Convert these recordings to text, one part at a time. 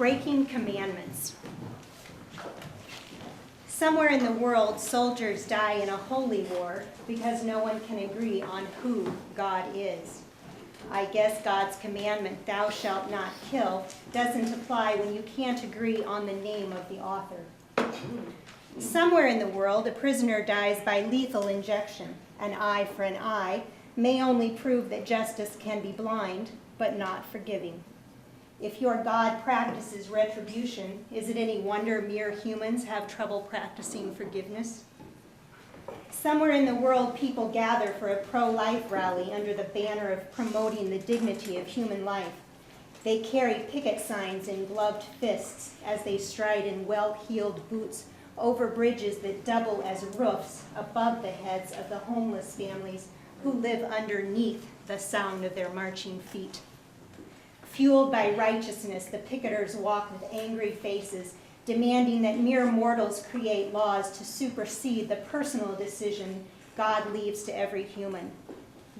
Breaking commandments. Somewhere in the world, soldiers die in a holy war because no one can agree on who God is. I guess God's commandment, thou shalt not kill, doesn't apply when you can't agree on the name of the author. Somewhere in the world, a prisoner dies by lethal injection. An eye for an eye may only prove that justice can be blind, but not forgiving. If your God practices retribution, is it any wonder mere humans have trouble practicing forgiveness? Somewhere in the world, people gather for a pro-life rally under the banner of promoting the dignity of human life. They carry picket signs in gloved fists as they stride in well-heeled boots over bridges that double as roofs above the heads of the homeless families who live underneath the sound of their marching feet. Fueled by righteousness, the picketers walk with angry faces, demanding that mere mortals create laws to supersede the personal decision God leaves to every human,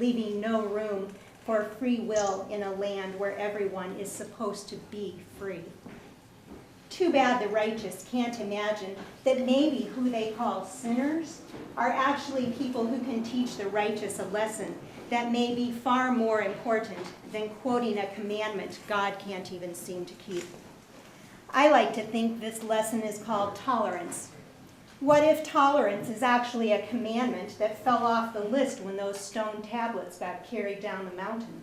leaving no room for free will in a land where everyone is supposed to be free. Too bad the righteous can't imagine that maybe who they call sinners are actually people who can teach the righteous a lesson that may be far more important than quoting a commandment God can't even seem to keep. I like to think this lesson is called tolerance. What if tolerance is actually a commandment that fell off the list when those stone tablets got carried down the mountain?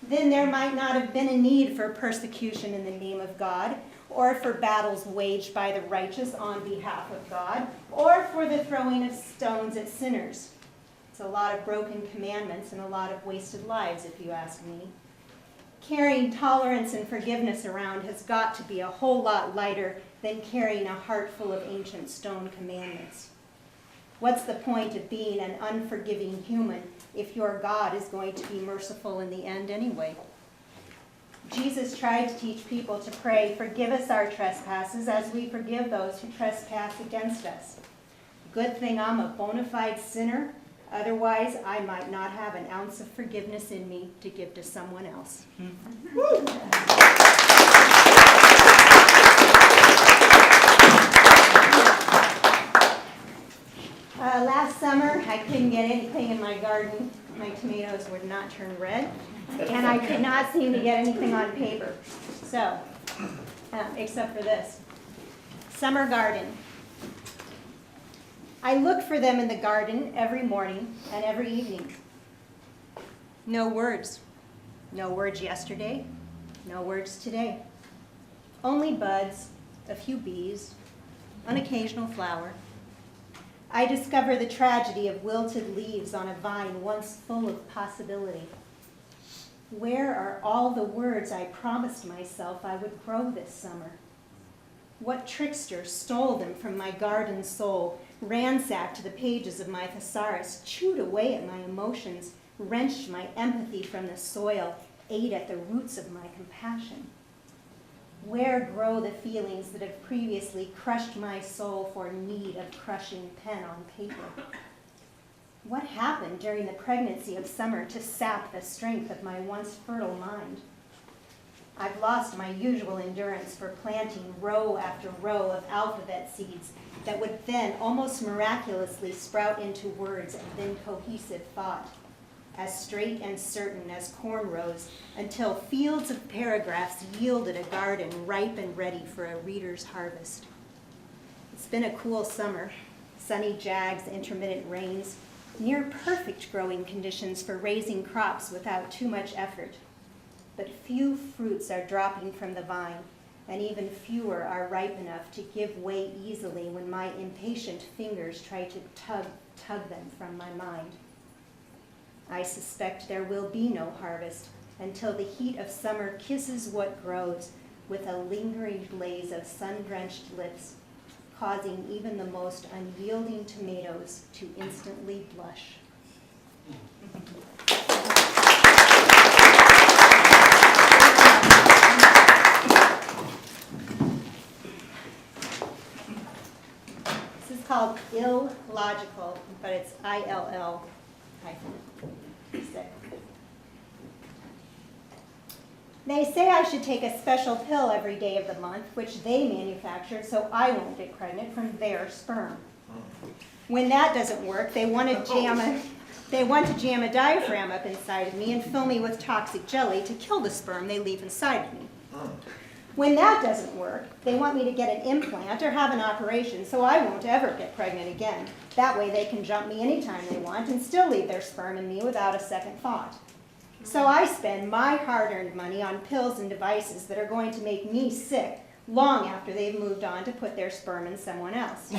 Then there might not have been a need for persecution in the name of God, or for battles waged by the righteous on behalf of God, or for the throwing of stones at sinners. It's a lot of broken commandments and a lot of wasted lives, if you ask me. Carrying tolerance and forgiveness around has got to be a whole lot lighter than carrying a heart full of ancient stone commandments. What's the point of being an unforgiving human if your God is going to be merciful in the end anyway? Jesus tried to teach people to pray, forgive us our trespasses as we forgive those who trespass against us. Good thing I'm a bona fide sinner. Otherwise, I might not have an ounce of forgiveness in me to give to someone else. Last summer, I couldn't get anything in my garden. My tomatoes would not turn red, and I could not seem to get anything on paper. So, except for this. Summer garden. I look for them in the garden every morning and every evening. No words. No words yesterday. No words today. Only buds, a few bees, an occasional flower. I discover the tragedy of wilted leaves on a vine once full of possibility. Where are all the words I promised myself I would grow this summer? What trickster stole them from my garden soul, ransacked the pages of my thesaurus, chewed away at my emotions, wrenched my empathy from the soil, ate at the roots of my compassion? Where grow the feelings that have previously crushed my soul for need of crushing pen on paper? What happened during the pregnancy of summer to sap the strength of my once fertile mind? I've lost my usual endurance for planting row after row of alphabet seeds that would then almost miraculously sprout into words and then cohesive thought, as straight and certain as corn rows, until fields of paragraphs yielded a garden ripe and ready for a reader's harvest. It's been a cool summer, sunny jags, intermittent rains, near perfect growing conditions for raising crops without too much effort. But few fruits are dropping from the vine, and even fewer are ripe enough to give way easily when my impatient fingers try to tug them from my mind. I suspect there will be no harvest until the heat of summer kisses what grows with a lingering blaze of sun-drenched lips, causing even the most unyielding tomatoes to instantly blush. This is called illogical, but it's ILL-. They say I should take a special pill every day of the month, which they manufactured, so I won't get pregnant from their sperm. When that doesn't work, they want to jam a diaphragm up inside of me and fill me with toxic jelly to kill the sperm they leave inside of me. When that doesn't work, they want me to get an implant or have an operation so I won't ever get pregnant again. That way they can jump me anytime they want and still leave their sperm in me without a second thought. So I spend my hard-earned money on pills and devices that are going to make me sick long after they've moved on to put their sperm in someone else.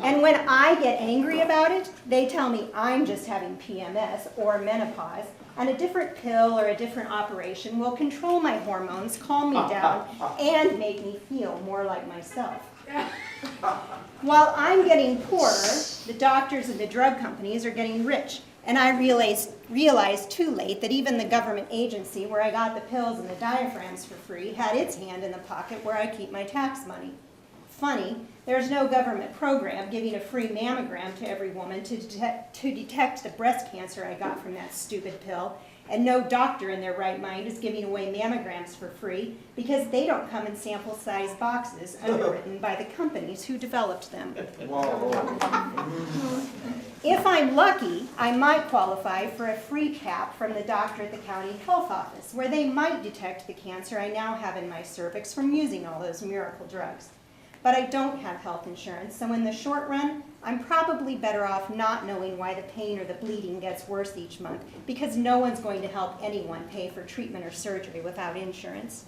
And when I get angry about it, they tell me I'm just having PMS or menopause, and a different pill or a different operation will control my hormones, calm me down, and make me feel more like myself. While I'm getting poorer, the doctors and the drug companies are getting rich. And I realized too late that even the government agency where I got the pills and the diaphragms for free had its hand in the pocket where I keep my tax money. Funny, there's no government program giving a free mammogram to every woman to detect the breast cancer I got from that stupid pill, and no doctor in their right mind is giving away mammograms for free because they don't come in sample-sized boxes underwritten by the companies who developed them. If I'm lucky, I might qualify for a free cap from the doctor at the county health office, where they might detect the cancer I now have in my cervix from using all those miracle drugs. But I don't have health insurance, so in the short run, I'm probably better off not knowing why the pain or the bleeding gets worse each month, because no one's going to help anyone pay for treatment or surgery without insurance.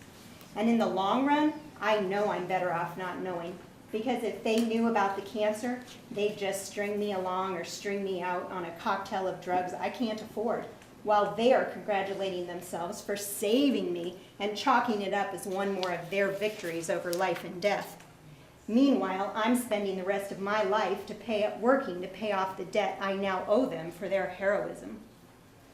And in the long run, I know I'm better off not knowing, because if they knew about the cancer, they'd just string me along or string me out on a cocktail of drugs I can't afford, while they are congratulating themselves for saving me and chalking it up as one more of their victories over life and death. Meanwhile, I'm spending the rest of my life working to pay off the debt I now owe them for their heroism.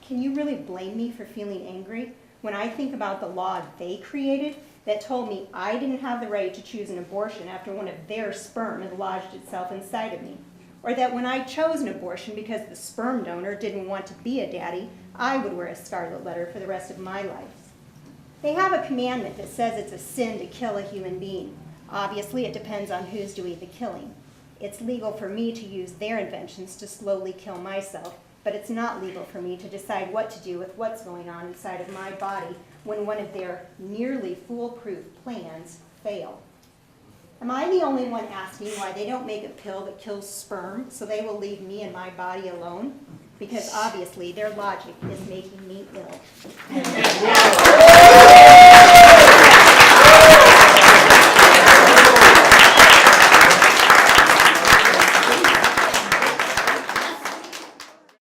Can you really blame me for feeling angry when I think about the law they created that told me I didn't have the right to choose an abortion after one of their sperm had lodged itself inside of me? Or that when I chose an abortion because the sperm donor didn't want to be a daddy, I would wear a scarlet letter for the rest of my life? They have a commandment that says it's a sin to kill a human being. Obviously, it depends on who's doing the killing. It's legal for me to use their inventions to slowly kill myself, but it's not legal for me to decide what to do with what's going on inside of my body when one of their nearly foolproof plans fail. Am I the only one asking why they don't make a pill that kills sperm so they will leave me and my body alone? Because obviously their logic is making me ill.